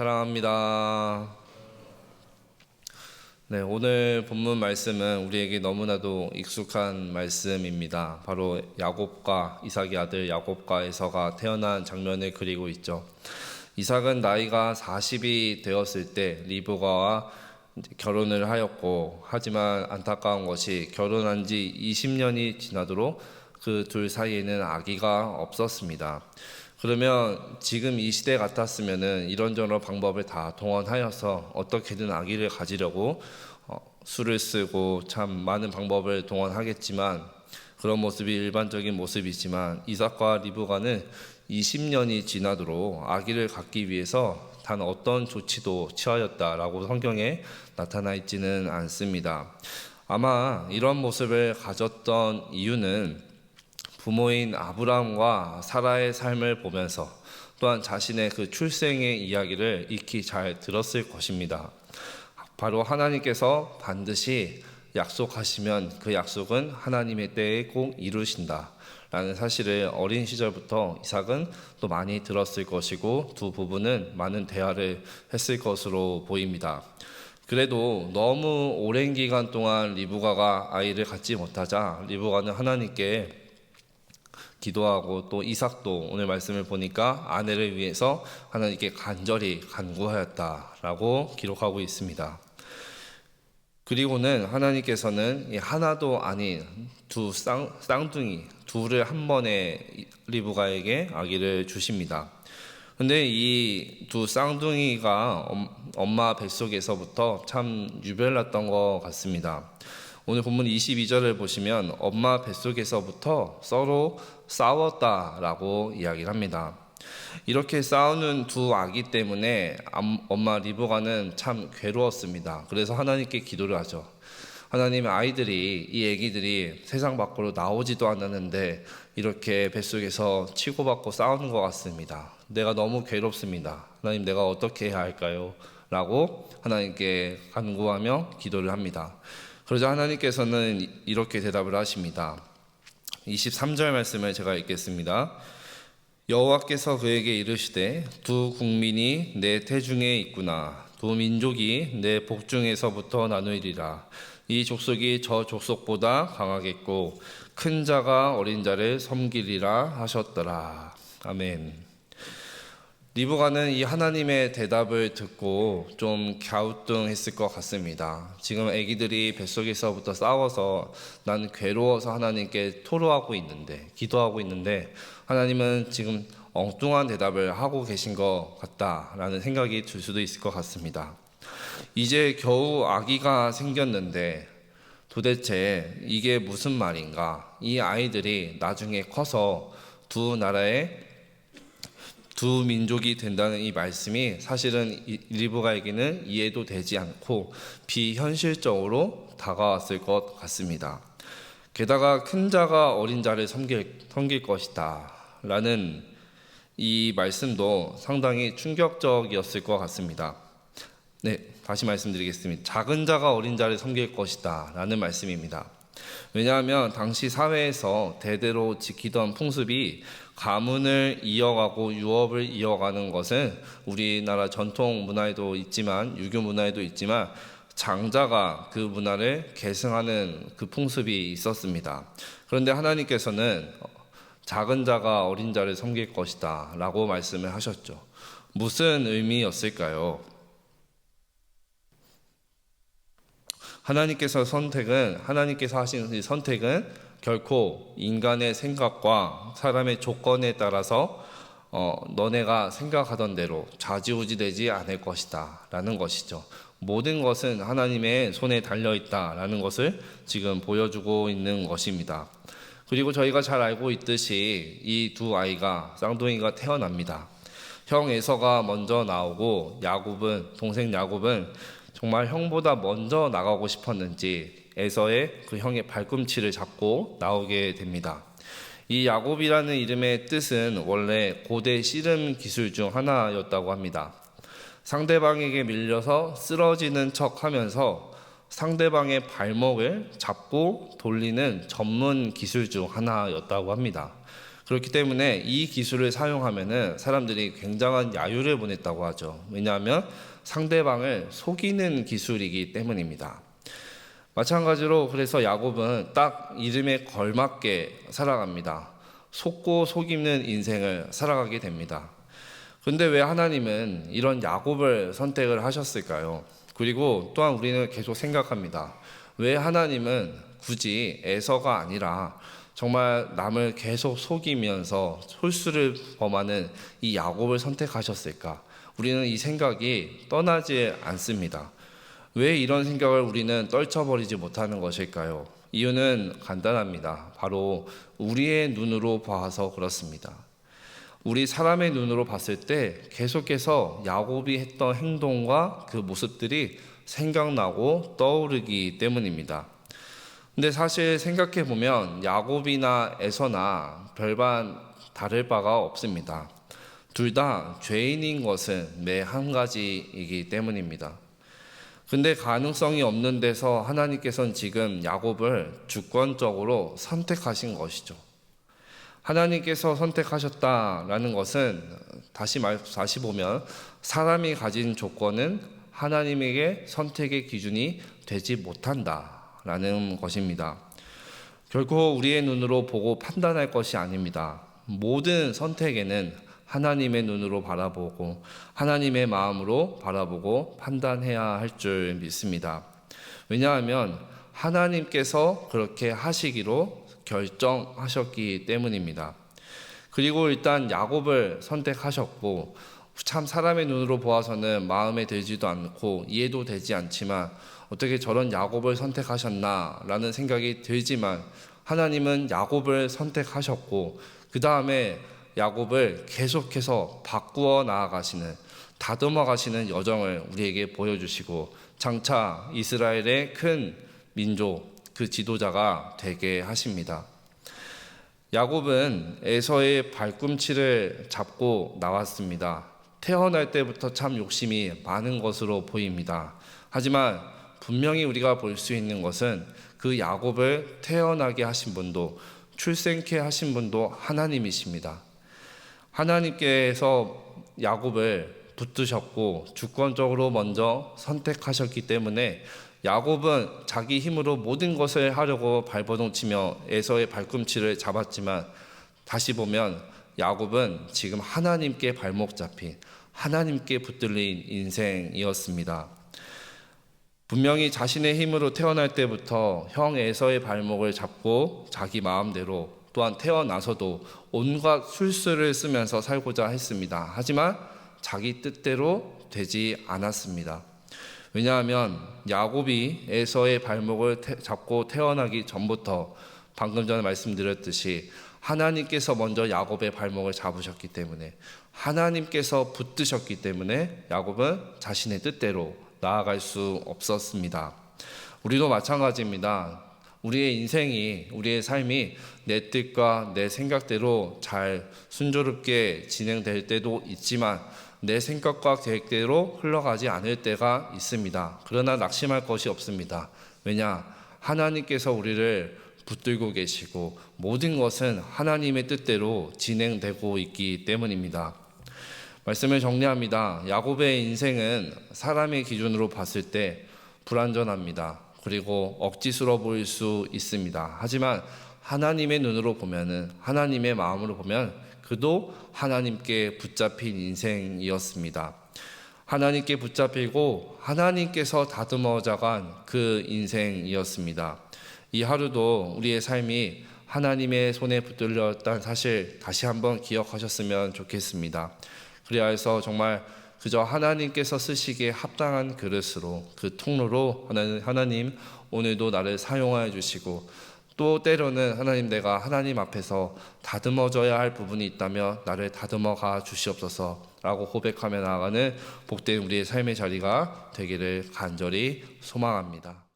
사랑합니다. 네, 오늘 본문 말씀은 우리에게 너무나도 익숙한 말씀입니다. 바로 야곱과 이삭의 아들 야곱과 에서가 태어난 장면을 그리고 있죠. 이삭은 나이가 40이 되었을 때 리브가와 결혼을 하였고, 하지만 안타까운 것이 결혼한 지 20년이 지나도록 그 둘 사이에는 아기가 없었습니다. 그러면 지금 이 시대 같았으면은 이런저런 방법을 다 동원하여서 어떻게든 아기를 가지려고 수를 쓰고 참 많은 방법을 동원하겠지만, 그런 모습이 일반적인 모습이지만 이삭과 리브가는 20년이 지나도록 아기를 갖기 위해서 단 어떤 조치도 취하였다라고 성경에 나타나 있지는 않습니다. 아마 이런 모습을 가졌던 이유는 부모인 아브라함과 사라의 삶을 보면서 또한 자신의 그 출생의 이야기를 익히 잘 들었을 것입니다. 바로 하나님께서 반드시 약속하시면 그 약속은 하나님의 때에 꼭 이루신다 라는 사실을 어린 시절부터 이삭은 또 많이 들었을 것이고, 두 부부는 많은 대화를 했을 것으로 보입니다. 그래도 너무 오랜 기간 동안 리브가가 아이를 갖지 못하자 리브가는 하나님께 기도하고, 또 이삭도 오늘 말씀을 보니까 아내를 위해서 하나님께 간절히 간구하였다라고 기록하고 있습니다. 그리고는 하나님께서는 하나도 아닌 두 쌍둥이 둘을 한 번에 리브가에게 아기를 주십니다. 근데 이 두 쌍둥이가 엄마 뱃속에서부터 참 유별났던 것 같습니다. 오늘 본문 22절을 보시면 엄마 뱃속에서부터 서로 싸웠다라고 이야기를 합니다. 이렇게 싸우는 두 아기 때문에 엄마 리브가는 참 괴로웠습니다. 그래서 하나님께 기도를 하죠. 하나님, 이 아기들이 세상 밖으로 나오지도 않았는데 이렇게 뱃속에서 치고받고 싸우는 것 같습니다. 내가 너무 괴롭습니다. 하나님, 내가 어떻게 해야 할까요? 라고 하나님께 간구하며 기도를 합니다. 그러자 하나님께서는 이렇게 대답을 하십니다. 23절 말씀을 제가 읽겠습니다. 여호와께서 그에게 이르시되 두 국민이 내 태중에 있구나. 두 민족이 내 복중에서부터 나누리라. 이 족속이 저 족속보다 강하겠고 큰 자가 어린 자를 섬기리라 하셨더라. 아멘. 리브가는 이 하나님의 대답을 듣고 좀 갸우뚱했을 것 같습니다. 지금 아기들이 뱃속에서부터 싸워서 난 괴로워서 하나님께 토로하고 있는데, 기도하고 있는데 하나님은 지금 엉뚱한 대답을 하고 계신 것 같다라는 생각이 들 수도 있을 것 같습니다. 이제 겨우 아기가 생겼는데 도대체 이게 무슨 말인가? 이 아이들이 나중에 커서 두 민족이 된다는 이 말씀이 사실은 리브가에게는 이해도 되지 않고 비현실적으로 다가왔을 것 같습니다. 게다가 큰 자가 어린 자를 섬길 것이다 라는 이 말씀도 상당히 충격적이었을 것 같습니다. 네, 다시 말씀드리겠습니다. 작은 자가 어린 자를 섬길 것이다 라는 말씀입니다. 왜냐하면 당시 사회에서 대대로 지키던 풍습이 가문을 이어가고 유업을 이어가는 것은 우리나라 전통 문화에도 있지만, 유교 문화에도 있지만, 장자가 그 문화를 계승하는 그 풍습이 있었습니다. 그런데 하나님께서는 작은 자가 어린 자를 섬길 것이다 라고 말씀을 하셨죠. 무슨 의미였을까요? 하나님께서 하신 이 선택은 결코 인간의 생각과 사람의 조건에 따라서 너네가 생각하던 대로 좌지우지 되지 않을 것이다 라는 것이죠. 모든 것은 하나님의 손에 달려있다 라는 것을 지금 보여주고 있는 것입니다. 그리고 저희가 잘 알고 있듯이 이 두 아이가, 쌍둥이가 태어납니다. 형 에서가 먼저 나오고 동생 야곱은 정말 형보다 먼저 나가고 싶었는지 에서의 그 형의 발꿈치를 잡고 나오게 됩니다. 이 야곱이라는 이름의 뜻은 원래 고대 씨름 기술 중 하나였다고 합니다. 상대방에게 밀려서 쓰러지는 척 하면서 상대방의 발목을 잡고 돌리는 전문 기술 중 하나였다고 합니다. 그렇기 때문에 이 기술을 사용하면은 사람들이 굉장한 야유를 보냈다고 하죠. 왜냐하면 상대방을 속이는 기술이기 때문입니다. 마찬가지로 그래서 야곱은 딱 이름에 걸맞게 살아갑니다. 속고 속이는 인생을 살아가게 됩니다. 근데 왜 하나님은 이런 야곱을 선택을 하셨을까요? 그리고 또한 우리는 계속 생각합니다. 왜 하나님은 굳이 에서가 아니라 정말 남을 계속 속이면서 솔수를 범하는 이 야곱을 선택하셨을까? 우리는 이 생각이 떠나지 않습니다. 왜 이런 생각을 우리는 떨쳐버리지 못하는 것일까요? 이유는 간단합니다. 바로 우리의 눈으로 봐서 그렇습니다. 우리 사람의 눈으로 봤을 때 계속해서 야곱이 했던 행동과 그 모습들이 생각나고 떠오르기 때문입니다. 근데 사실 생각해 보면 야곱이나 에서나 별반 다를 바가 없습니다. 둘 다 죄인인 것은 매 한 가지이기 때문입니다. 근데 가능성이 없는 데서 하나님께서는 지금 야곱을 주권적으로 선택하신 것이죠. 하나님께서 선택하셨다라는 것은 다시 보면 사람이 가진 조건은 하나님에게 선택의 기준이 되지 못한다라는 것입니다. 결코 우리의 눈으로 보고 판단할 것이 아닙니다. 모든 선택에는 하나님의 눈으로 바라보고 하나님의 마음으로 바라보고 판단해야 할 줄 믿습니다. 왜냐하면 하나님께서 그렇게 하시기로 결정하셨기 때문입니다. 그리고 일단 야곱을 선택하셨고 참 사람의 눈으로 보아서는 마음에 들지도 않고 이해도 되지 않지만 어떻게 저런 야곱을 선택하셨나라는 생각이 들지만 하나님은 야곱을 선택하셨고 그 다음에 야곱을 계속해서 바꾸어 나아가시는 다듬어 가시는 여정을 우리에게 보여주시고 장차 이스라엘의 큰 민족 그 지도자가 되게 하십니다. 야곱은 에서의 발꿈치를 잡고 나왔습니다. 태어날 때부터 참 욕심이 많은 것으로 보입니다. 하지만 분명히 우리가 볼 수 있는 것은 그 야곱을 태어나게 하신 분도 출생케 하신 분도 하나님이십니다. 하나님께서 야곱을 붙드셨고 주권적으로 먼저 선택하셨기 때문에 야곱은 자기 힘으로 모든 것을 하려고 발버둥치며 에서의 발꿈치를 잡았지만 다시 보면 야곱은 지금 하나님께 발목 잡힌 하나님께 붙들린 인생이었습니다. 분명히 자신의 힘으로 태어날 때부터 형 에서의 발목을 잡고 자기 마음대로 또한 태어나서도 온갖 술수를 쓰면서 살고자 했습니다. 하지만 자기 뜻대로 되지 않았습니다. 왜냐하면 야곱이 에서의 발목을 잡고 태어나기 전부터 방금 전에 말씀드렸듯이 하나님께서 먼저 야곱의 발목을 잡으셨기 때문에 하나님께서 붙드셨기 때문에 야곱은 자신의 뜻대로 나아갈 수 없었습니다. 우리도 마찬가지입니다. 우리의 인생이 우리의 삶이 내 뜻과 내 생각대로 잘 순조롭게 진행될 때도 있지만 내 생각과 계획대로 흘러가지 않을 때가 있습니다. 그러나 낙심할 것이 없습니다. 왜냐? 하나님께서 우리를 붙들고 계시고 모든 것은 하나님의 뜻대로 진행되고 있기 때문입니다. 말씀을 정리합니다. 야곱의 인생은 사람의 기준으로 봤을 때 불완전합니다. 그리고 억지스러워 보일 수 있습니다. 하지만 하나님의 눈으로 보면은 하나님의 마음으로 보면 그도 하나님께 붙잡힌 인생이었습니다. 하나님께 붙잡히고 하나님께서 다듬어 자간 그 인생이었습니다. 이 하루도 우리의 삶이 하나님의 손에 붙들렸다는 사실 다시 한번 기억하셨으면 좋겠습니다. 그래야 해서 정말 그저 하나님께서 쓰시기에 합당한 그릇으로 그 통로로 하나님 오늘도 나를 사용하여 주시고 또 때로는 하나님 내가 하나님 앞에서 다듬어져야 할 부분이 있다면 나를 다듬어 가 주시옵소서라고 고백하며 나아가는 복된 우리의 삶의 자리가 되기를 간절히 소망합니다.